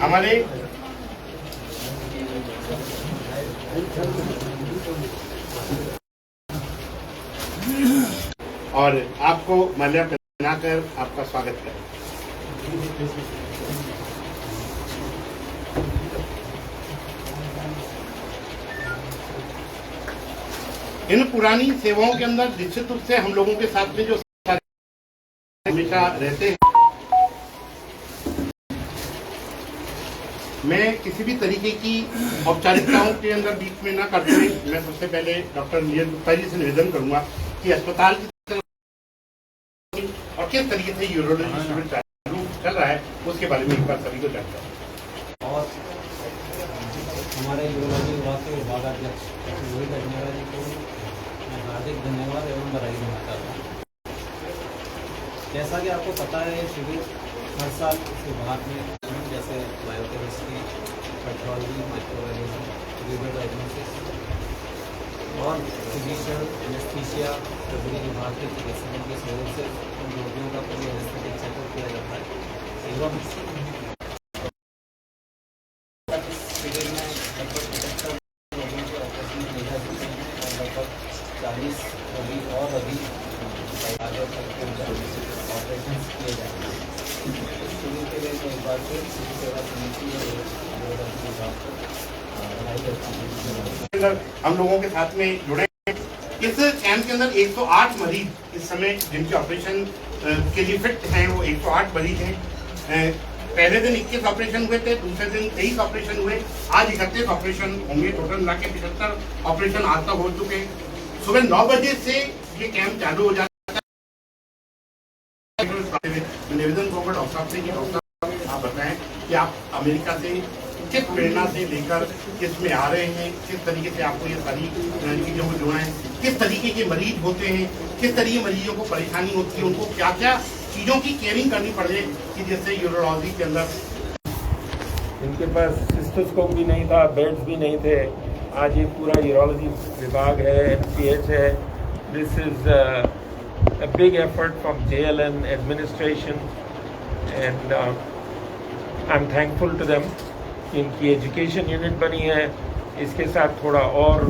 हमारे और आपको माल्या पहनाकर आपका स्वागत करें। इन पुरानी सेवाओं के अंदर निश्चित रूप से हम लोगों के साथ में जो हमेशा रहते हैं, मैं किसी भी तरीके की औपचारिकताओं के अंदर बीच में ना करते हुए मैं सबसे पहले डॉक्टर नीरज गुप्ता जी से निवेदन करूंगा कि अस्पताल की और किस तरीके से यूरोलॉजी शिविर चालू चल रहा है उसके बारे में एक बार सभी को जानकारी। और हमारे यूरोलॉजी विभाग के विभागाध्यक्ष रोहित अजमेरा जी को मैं हार्दिक धन्यवाद एवं बधाई देना चाहता हूँ। जैसा कि आपको पता है, ये शिविर हर साल इस विभाग में जैसे biochemistry, pathology, microbiology, liver diagnosis और फिजिशियन, एनेस्थीसिया, सर्जरी विभाग के चिकित्सकों के सहयोग से उन रोगियों का पूरी एनेस्थेटिक चेकअप किया जाता है एवं शिविर में लगभग 75 रोगियों के ऑपरेशन किए जा चुके हैं और लगभग 40 रोगी और अभी आगे ऑपरेशन किए जाएंगे। शिविर के लिए मैं एक बार फिर सिविल सेवा समिति और हम लोगों के साथ में जुड़े हैं। इस कैंप के अंदर 108 मरीज इस समय जिनके ऑपरेशन के लिए फिट हैं, वो 108 मरीज हैं। पहले दिन 21 ऑपरेशन हुए थे, दूसरे दिन 23 ऑपरेशन हुए, आज 31 ऑपरेशन होंगे। टोटल मिला के 75 ऑपरेशन आज तक हो चुके। सुबह 9 बजे से ये कैंप चालू हो जाता है। निवेदन करूंगा डॉक्टर साहब से कि डॉक्टर साहब आप बताएं कि आप अमेरिका से किस प्रेरणा से लेकर किस में आ रहे हैं, किस तरीके से आपको ये सारी चीजों को जोड़ा है, किस तरीके के मरीज होते हैं, किस तरीके मरीजों को परेशानी होती है, उनको क्या क्या चीजों की केयरिंग करनी पड़े कि जैसे यूरोलॉजी के अंदर इनके पास सिस्टोस्कोप भी नहीं था, बेड्स भी नहीं थे। आज ये पूरा यूरोलॉजी विभाग है, MCH है। This is a big effort from JLN administration and I'm thankful to them कि इनकी एजुकेशन यूनिट बनी है। इसके साथ थोड़ा और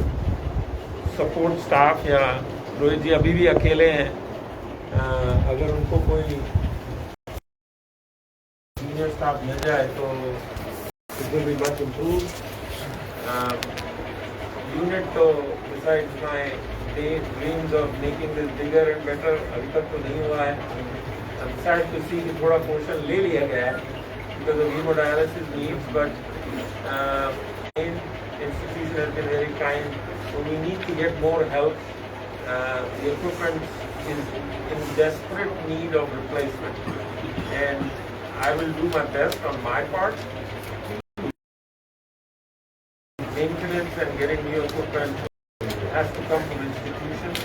सपोर्ट स्टाफ, या रोहित जी अभी भी अकेले हैं, अगर उनको कोई सीनियर स्टाफ मिल जाए तो it will be much improved. Unit तो besides my dreams of making this bigger and better अभी तक तो नहीं हुआ है। I'm sad to see कि थोड़ा पोर्शन ले लिया गया है because of hemodialysis needs, but institution has been very kind, so we need to get more help. The equipment is in desperate need of replacement, and I will do my best on my part. Maintenance and getting new equipment has to come from institutions,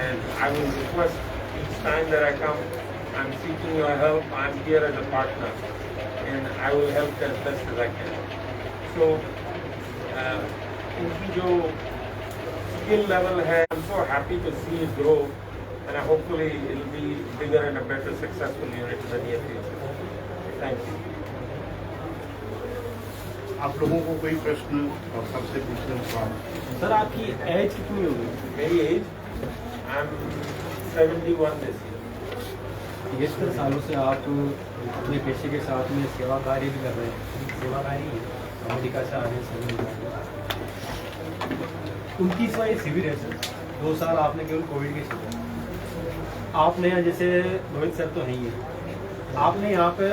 and I will request each time that I come, I'm seeking your help. I'm here as a partner, and I will help as best as I can. So, इनकी जो skill level है, I'm so happy to see it grow, and hopefully it will be bigger and a better successful unit in the near future. Thank you. आप लोगों को कोई प्रश्न और सबसे पूछने सवाल? सर, आपकी एज कितनी होगी? मेरी एज I'm 71 this year. 73 सालों से आप अपने पेशे के साथ में सेवा कार्य भी कर रहे हैं। सेवा कार्य अमेरिका से आने से 29वां ये शिविर है सर। 2 साल आपने केवल कोविड के शिविर, आपने यहाँ जैसे रोहित सर तो हैं ही है, आपने यहाँ पे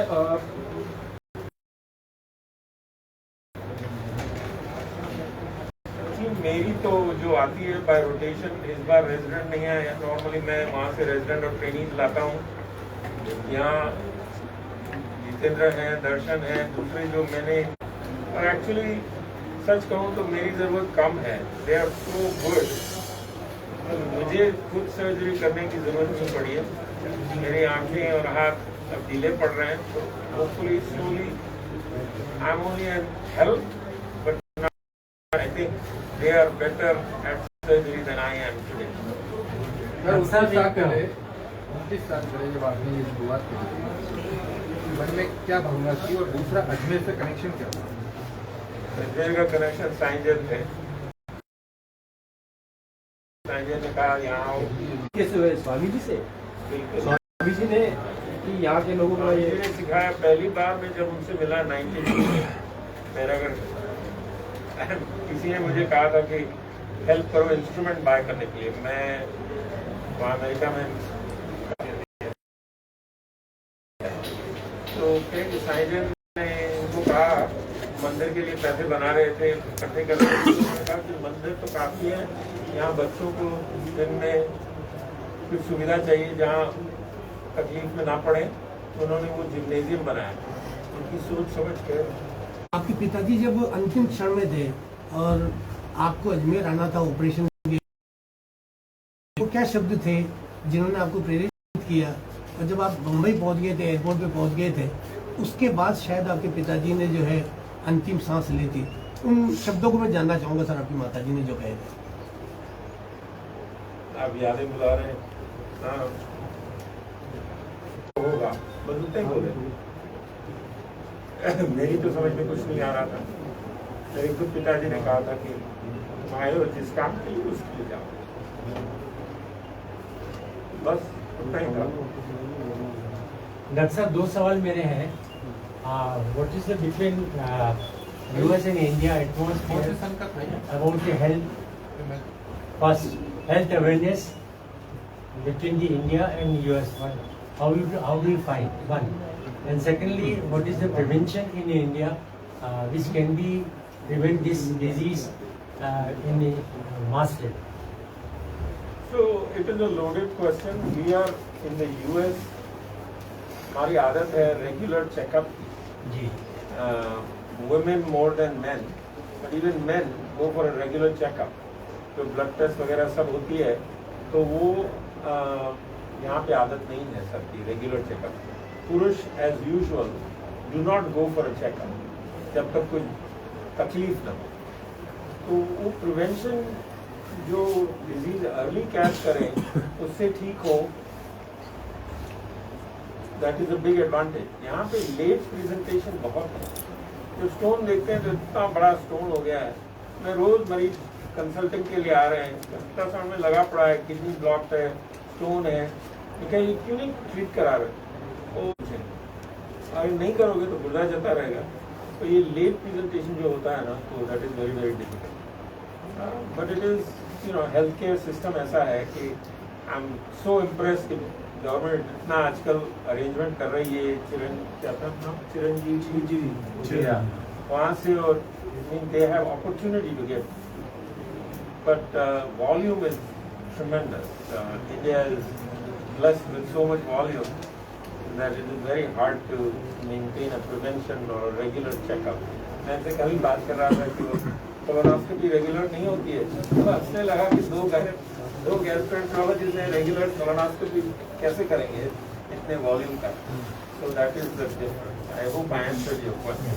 मेरी तो जो आती है बाय रोटेशन, इस बार रेजिडेंट नहीं है। नॉर्मली मैं वहाँ से रेजिडेंट और ट्रेनिंग लाता हूँ। यहाँ जितेंद्र हैं, दर्शन हैं, दूसरे जो मैंने, और एक्चुअली सच कहूँ तो मेरी ज़रूरत कम है। They are so good. मुझे खुद सर्जरी करने की ज़रूरत नहीं पड़ी है। मेरी आंखें और हाथ अब ढीले पड़ रहे हैं, तो hopefully slowly I am only an help, but I think they are better at surgery than I am today. मैं 29 साल पहले जब आपने ये शुरुआत की, मन में क्या भावना थी, और दूसरा अजमेर से कनेक्शन क्या था? अजमेर का कनेक्शन साइंजन थे। साइंजन ने कहा यहाँ आओ। कैसे हुए? स्वामी जी से? स्वामी जी ने कि यहाँ के लोगों को ये सिखाया। पहली बार मैं जब उनसे मिला 19 में पैरागढ़, किसी ने मुझे कहा था कि हेल्प करो इंस्ट्रूमेंट बाय करने के लिए। मैं वहाँ अमेरिका में तो फिर साइंजन ने उनको कहा, मंदिर के लिए पैसे बना रहे थे, इकट्ठे कर रहे थे। उन्होंने कहा कि मंदिर तो काफ़ी है, यहाँ बच्चों को दिन में कुछ सुविधा चाहिए जहाँ तकलीफ में ना पड़े। तो उन्होंने वो जिम्नेजियम बनाया। उनकी सोच समझ के। आपके पिताजी जब अंतिम क्षण में थे और आपको अजमेर आना था ऑपरेशन के लिए, वो क्या शब्द थे जिन्होंने आपको प्रेरित किया? और जब आप मुंबई पहुंच गए थे, एयरपोर्ट पे पहुंच गए थे, उसके बाद शायद आपके पिताजी ने जो है अंतिम सांस ली थी। उन शब्दों को मैं जानना चाहूंगा सर, आपकी माताजी ने जो कहे थे। आप यादें बुला रहे हैं। हाँ होगा, बदलते बोले। मेरी तो समझ में कुछ नहीं आ रहा था। मेरे खुद पिताजी ने कहा था कि आयो जिस काम के लिए उसके लिए जाओ, बस उतना ही था। डॉक्टर साहब 2 सवाल मेरे हैं। What is the between US and India atmosphere about the health? First, health awareness between the India and US. How do you find one? And secondly, what is the prevention in India which can be prevent this disease in the mass level? So it is a loaded question. We are in the US. हमारी आदत है regular checkup. Ji. Women more than men, but even men go for a regular checkup. तो blood test वगैरह सब होती है, तो वो यहाँ पे आदत नहीं है सबकी रेगुलर चेकअप। पुरुष as usual do not go for a checkup जब तक कोई तकलीफ ना हो। तो वो प्रिवेंशन जो डिजीज अर्ली कैच करें उससे ठीक हो, that is a big advantage. यहाँ पे लेट प्रेजेंटेशन बहुत है। जो स्टोन देखते हैं तो इतना बड़ा स्टोन हो गया है। मैं रोज मरीज कंसल्टिंग के लिए आ रहे हैं, इतना समय में लगा पड़ा है, किडनी ब्लॉक है, स्टोन है, लेकिन ये क्यों नहीं ट्रीट करा रहे? अगर नहीं करोगे तो बुरा जाता रहेगा। तो ये लेट प्रेजेंटेशन जो होता है ना, तो that is very very difficult. But it is health care system ऐसा है कि I am so impressed. Government इतना आजकल अरेंजमेंट कर रही है। चिरंजीवी वहाँ से, और they have opportunity to get, but volume is tremendous. India is blessed with so much volume that it is very hard to maintain a prevention or a regular checkup. मैं से कल बात कर रहा था कि वो कोलोनोस्कोपी रेगुलर नहीं होती है, तो हंसने लगा कि दो गैस्ट्रोएंटरोलॉजिस्ट ने रेगुलर कोलोनोस्कोपी कैसे करेंगे इतने वॉल्यूम का। So that is the difference. I hope I answered your question.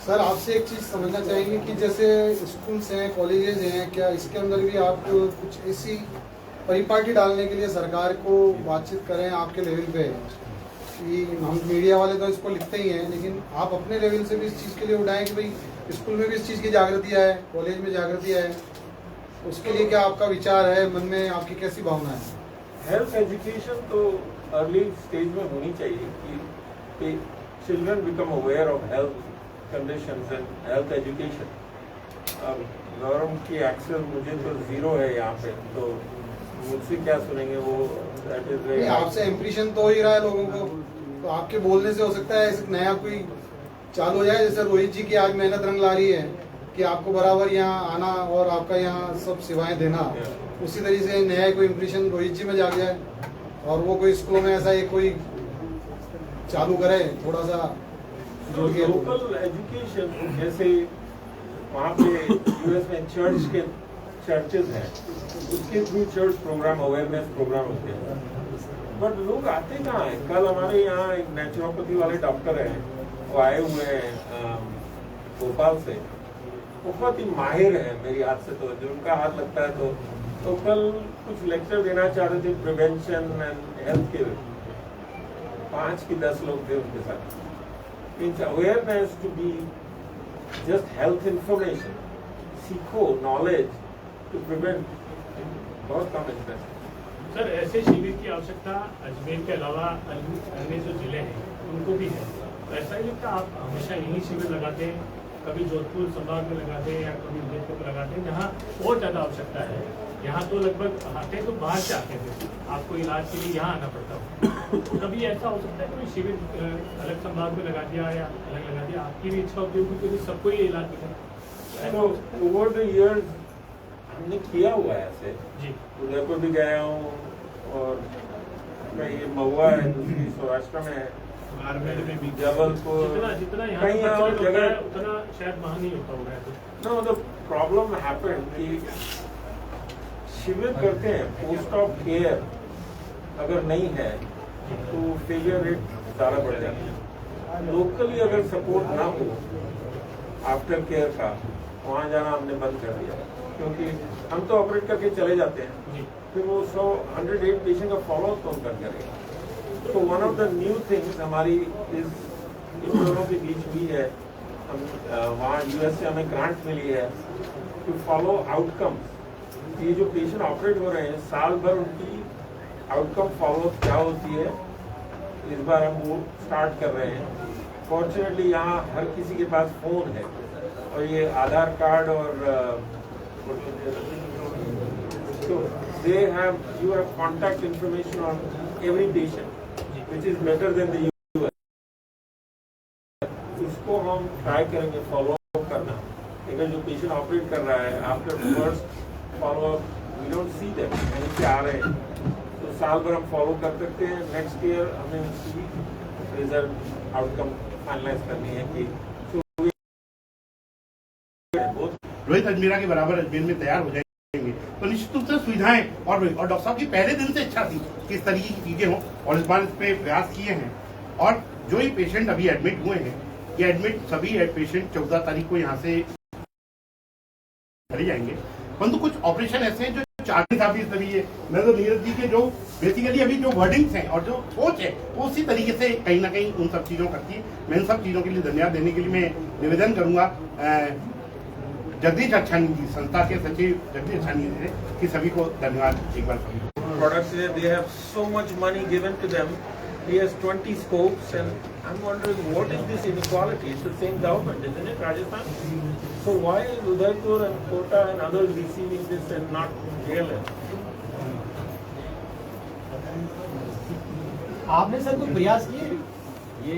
Sir आपसे एक चीज़ समझना चाहेंगे कि जैसे स्कूल्स हैं, कॉलेजेस हैं, क्या इसके अंदर भी आप कुछ ऐसी परिपाटी डालने के लिए सरकार को बातचीत करें आपके लेवल पे? कि हम मीडिया वाले तो इसको लिखते ही हैं, लेकिन आप अपने लेवल से भी इस चीज़ के लिए उठाएं कि भाई स्कूल में भी इस चीज़ की जागृति है, कॉलेज में जागृति है। उसके लिए क्या आपका विचार है, मन में आपकी कैसी भावना है? हेल्थ एजुकेशन तो अर्ली स्टेज में होनी चाहिए कि children become aware of health conditions and health education. अब गौरव की एक्सेस मुझे तो जीरो है यहाँ पे, तो मुझसे क्या सुनेंगे वो। दैट इज नहीं, आपसे इम्प्रेशन तो हो ही रहा है लोगों को, तो आपके बोलने से हो सकता है ऐसे नया कोई चालू हो जाए, जैसे रोहित जी की आज मेहनत रंग ला रही है कि आपको बराबर यहाँ आना और आपका यहाँ सब सेवाएं देना, उसी तरीके से नया कोई इम्प्रेशन रोहित जी में जाग जाए और वो कोई स्कूलों में ऐसा एक कोई चालू करे थोड़ा सा जोड़ के। लोकल एजुकेशन जैसे वहाँ पे यूएस में चर्चेज हैं, उसके through church program, awareness program होते हैं, बट लोग आते कहाँ हैं। कल हमारे यहाँ एक नेचुरोपैथी वाले डॉक्टर हैं, वो आए हुए हैं भोपाल से, बहुत ही माहिर है मेरी हाथ से, तो जो उनका हाथ लगता है तो कल कुछ लेक्चर देना चाह रहे थे प्रिवेंशन एंड हेल्थ के, 5 की 10 लोग थे उनके साथ। Means awareness to be just health information, सीखो नॉलेज टू प्रिवेंट, बहुत कम इंटरेस्ट। सर ऐसे शिविर की आवश्यकता अजमेर के अलावा अन्य जो जिले हैं उनको भी है, तो ऐसा ही लगता आप हमेशा यही शिविर लगाते हैं, कभी जोधपुर संभाग में लगाते हैं या कभी उदयपुर में लगाते हैं जहाँ और ज़्यादा आवश्यकता है। यहाँ तो लगभग आते तो बाहर से आते थे, आपको इलाज के लिए यहाँ आना पड़ता हो, तो कभी ऐसा हो सकता है कोई शिविर अलग संभाग में लगा दिया या अलग लगा दिया, आपकी भी इच्छा होती होगी क्योंकि सबको ये इलाज मिले। तो ओवर द इयर्स हमने किया हुआ है ऐसे, जी उदयपुर भी गया हूँ, और मैं ये महुआ है, दूसरी सौराष्ट्र में है, बाड़मेर में भी जबलपुर, जितना यहाँ कहीं पर और होता जगह। है उतना शायद वहाँ नहीं होता होगा। नो, द प्रॉब्लम हैपन कि शिविर करते हैं, पोस्ट ऑफ केयर अगर नहीं है तो फेलियर रेट ज़्यादा बढ़ जाती है। लोकली अगर सपोर्ट ना हो आफ्टर केयर का, वहाँ जाना हमने बंद कर दिया, क्योंकि हम तो ऑपरेट करके चले जाते हैं, फिर वो 108 पेशेंट का फॉलो अप कौन करेगा। तो one of the new things हमारी इन दोनों के बीच हुई है, हम वहाँ यूएस से हमें ग्रांट मिली है टू फॉलो आउटकम्स। ये जो पेशेंट ऑपरेट हो रहे हैं, साल भर उनकी आउटकम फॉलो क्या होती है, इस बार हम वो स्टार्ट कर रहे हैं। फॉर्चुनेटली यहाँ हर किसी के पास फोन है, और ये आधार कार्ड और तो they have you have contact information on every patient, which is better than the US. इसको हम ट्राई करेंगे फॉलो अप करना। अगर जो पेशेंट ऑपरेट कर रहा है, after first follow up we don't see them, वहीं से आ रहे हैं, तो साल भर हम फॉलो कर सकते हैं। नेक्स्ट ईयर हमें उसकी रिजल्ट आउटकम फाइनलाइज करनी है कि रोहित अजमेरा के बराबर अजमेर में तैयार हो जाएंगे, तो निश्चित रूप से सुविधाएं और डॉक्टर साहब की पहले दिन से इच्छा थी कि इस तरीके की चीजें हों, और इस बार इस पे प्रयास किए हैं। और जो ही पेशेंट अभी एडमिट हुए हैं, ये एडमिट सभी पेशेंट 14 तारीख को यहाँ से करे जाएंगे, परंतु कुछ ऑपरेशन ऐसे हैं जो 4 साहब इस तरीके, मैं तो नीरज जी के जो बेसिकली अभी जो वर्डिंग्स हैं और जो सोच है वो उसी तरीके से कहीं ना कहीं उन सब चीजों करती है। मैं इन सब चीजों के लिए धन्यवाद देने के लिए मैं निवेदन करूंगा जगदीश अच्छानी जी, संस्था के सचिव जगदीश अच्छानी जी, कि सभी को धन्यवाद एक बार सभी को। Products there, they have so much money given to them. He has 20 scopes, and I'm wondering what is this inequality? It's the same government, isn't it, Rajasthan? So why is Udaipur and Kota and others receiving this and not JLS? आपने sir कोई प्रयास किए? ये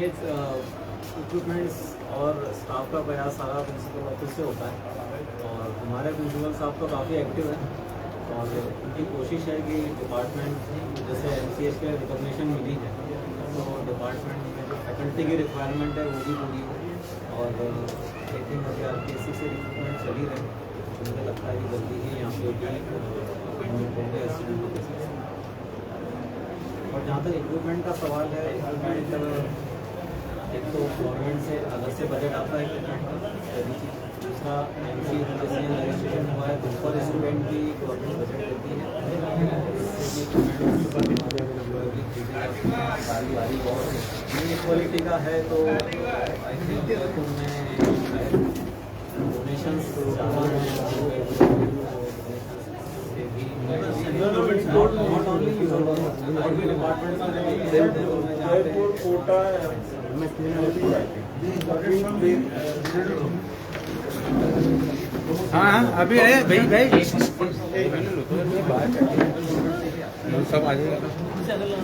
equipments और staff का प्रयास सारा principal office से होता है, और हमारे प्रिंसिपल साहब तो काफ़ी एक्टिव है, और उनकी कोशिश है कि डिपार्टमेंट जैसे MCH के रिकॉग्निशन मिली है, तो डिपार्टमेंट में जो फैकल्टी की रिक्वायरमेंट है वो भी पूरी हो, और 3000 के से रिक्रूटमेंट चली रहे, तो मुझे लगता है कि जल्दी ही यहाँ पे अपॉइंटमेंट होंगे स्टूडेंट के साथ। और जहाँ तक इक्विपमेंट का सवाल है, इक्विपमेंट एक तो गवर्नमेंट से अलग से बजट आता है इक्विपमेंट का, पहली चीज़। दूसरा MC जैसे रजिस्ट्रेशन हुआ है तो पर स्टूडेंट भी गवर्नमेंट बजट देती है, क्वालिटी का है, तो आई थिंक उनमें डोनेशन ज़्यादा हैं, Not only urology department, Jaipur, Kota, हाँ अभी है भाई भाई सब आ जाएगा।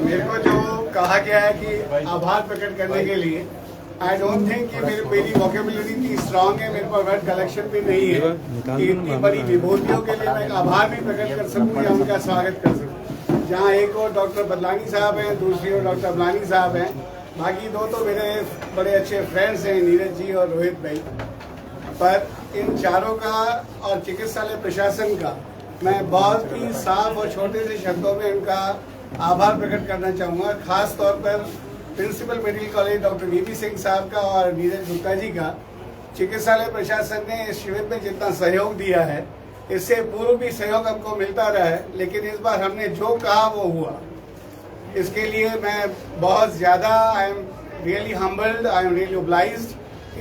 मेरे को जो कहा गया है कि आभार प्रकट करने के लिए, आई डोंट थिंक कि मेरी वोकेबुलरी इतनी स्ट्रांग है, मेरे पास वर्ड कलेक्शन भी नहीं है कि इतनी बड़ी विभूतियों के लिए मैं आभार भी प्रकट कर सकूं या उनका स्वागत कर सकूं। जहाँ एक और डॉक्टर बदलानी साहब हैं, दूसरी ओर डॉक्टर अबलानी साहब हैं, बाकी दो तो मेरे बड़े अच्छे फ्रेंड्स हैं, नीरज जी और रोहित भाई। पर इन चारों का और चिकित्सालय प्रशासन का मैं बहुत ही साफ और छोटे से शब्दों में उनका आभार प्रकट करना चाहूँगा। खास तौर पर principal medical college doctor VP Singh साहब का और नीरज गुप्ता जी का। चिकित्सालय प्रशासन ने इस शिविर में जितना सहयोग दिया है, इससे पूर्व भी सहयोग हमको मिलता रहा है, लेकिन इस बार हमने जो कहा वो हुआ। इसके लिए मैं बहुत ज़्यादा I am really humbled, I am really obliged.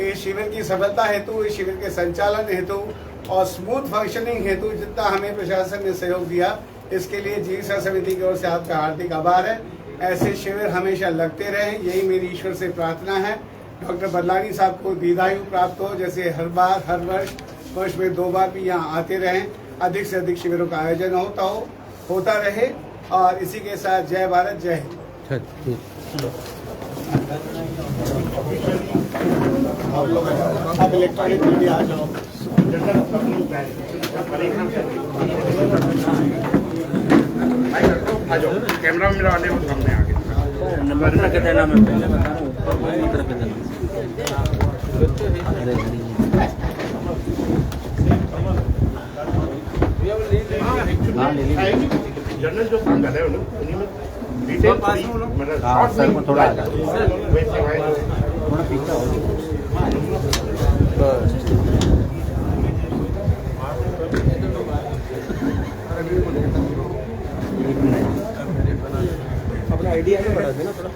इस शिविर की सफलता हेतु, इस शिविर के संचालन हेतु और स्मूथ फंक्शनिंग हेतु जितना हमें प्रशासन ने सहयोग दिया, इसके लिए चिकित्सा समिति की ओर से आपका हार्दिक आभार है। ऐसे शिविर हमेशा लगते रहें, यही मेरी ईश्वर से प्रार्थना है। डॉक्टर बदलानी साहब को दीर्घायु प्राप्त हो, जैसे हर बार हर वर्ष में 2 बार भी यहाँ आते रहें, अधिक से अधिक शिविरों का आयोजन होता रहे। और इसी के साथ जय भारत, जय हिंद। अब इलेक्ट्रॉनिक मीडिया आ जाओ। आ जाओ, कैमरा मेरा आने को सामने आ गया। नंबर रख देना, मैं पहले बता रहा हूँ, रख देना। जनरल जो काम कर रहे हो ना, उन्हीं में डिटेल मतलब सर को थोड़ा वैसे थोड़ा पीछे हो। अपना आइडिया है, बढ़ा देना थोड़ा।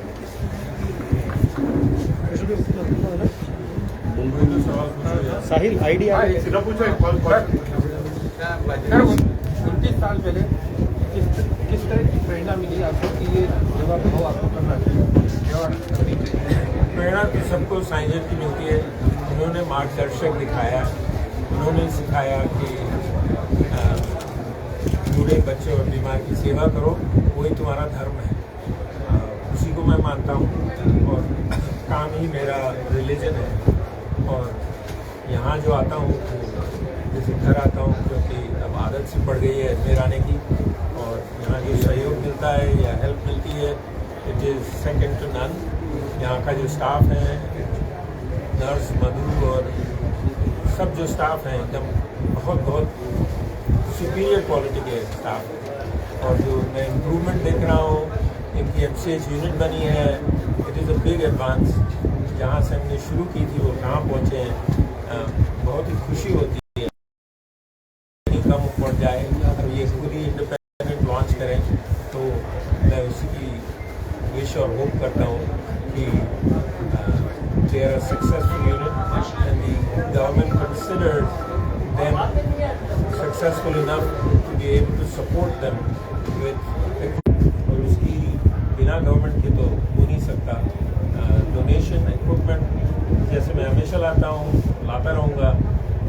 साहिल आइडिया सीधा पूछो एक कॉल पर। 29 साल पहले किस तरह की प्रेरणा मिली आपको कि ये जवाब भाव आपको करना चाहिए? प्रेरणा तो सबको साइंस की मिलती है। उन्होंने मार्गदर्शक दिखाया, उन्होंने सिखाया कि बूढ़े बच्चे और बीमार की सेवा करो, वही तुम्हारा धर्म है। उसी को मैं मानता हूँ और काम ही मेरा रिलीजन है। और यहाँ जो आता हूँ जैसे घर आता हूँ, क्योंकि अब आदत सी पड़ गई है अजमेर आने की, और यहाँ जो सहयोग मिलता है या हेल्प मिलती है, it is second to none. यहाँ का जो स्टाफ है, नर्स मधु और सब जो स्टाफ हैं, एकदम बहुत सुपीरियर क्वालिटी के स्टाफ है। और जो मैं इम्प्रूवमेंट देख रहा हूँ, इनकी MCH यूनिट बनी है, it is a big advance. जहाँ से हमने शुरू की थी वो कहाँ पहुँचे हैं, बहुत ही खुशी होती है। कम पड़ जाए, अब ये खुद ही इंडिपेंडेंट लॉन्च करें, तो मैं उसी की विश और होप करता हूँ कि they are a successful unit and the government considers them successful enough to be able to support them with, और उसकी बिना गवर्नमेंट के तो हो नहीं सकता। डोनेशन इक्विपमेंट जैसे मैं हमेशा लाता हूँ, लाता रहूँगा,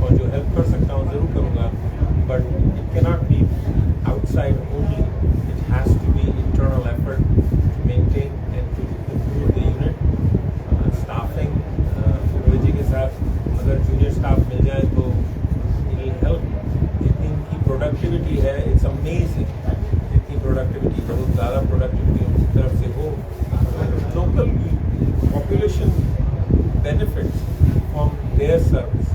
और जो हेल्प कर सकता हूँ ज़रूर करूँगा, but it cannot be outside only. It has to be internal effort to maintain and to improve the unit. Staffing, Rohit जी के साथ अगर जूनियर स्टाफ मिल जाए तो it will help. जितनी इनकी प्रोडक्टिविटी है, it's amazing. जितनी प्रोडक्टिविटी, बहुत ज़्यादा प्रोडक्टिविटी उनकी तरफ से हो, local population benefits from their service.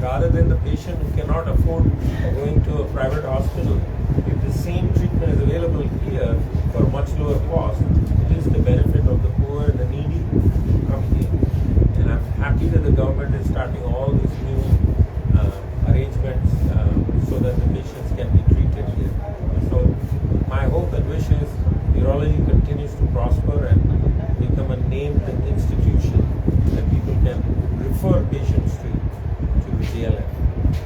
Rather than the patient who cannot afford going to a private hospital, if the same treatment is available here for much lower cost, it is the benefit of the poor and the needy to come here. And I'm happy that the government is starting all these new arrangements so that the patients can be treated here. So my hope and wish is urology continues to prosper and become a named institution that people can refer patients to DLF.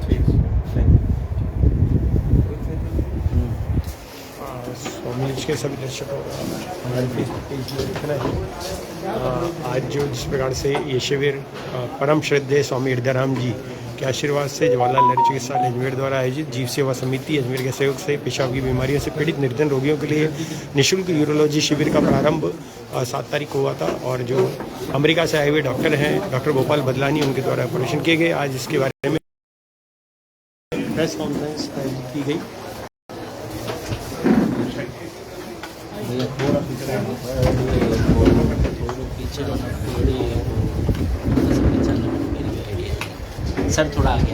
Thank you. News के सभी दर्शकों का हमारे Facebook page में दिखना है। आज जो जिस प्रकार से ये शिविर परम श्रद्धेय स्वामी हृदयराम जी के आशीर्वाद से जवाहरलाल नेहरू चिकित्सालय अजमेर द्वारा आयोजित जीव सेवा समिति अजमेर के सहयोग से पेशाब की बीमारियों से पीड़ित निर्धन रोगियों के लिए निःशुल्क यूरोलॉजी शिविर का प्रारंभ 7 तारीख को हुआ था और जो अमेरिका से आए हुए डॉक्टर हैं डॉक्टर गोपाल बदलानी उनके द्वारा ऑपरेशन किए गए। आज इसके बारे में प्रेस कॉन्फ्रेंस की गई। सर थोड़ा आगे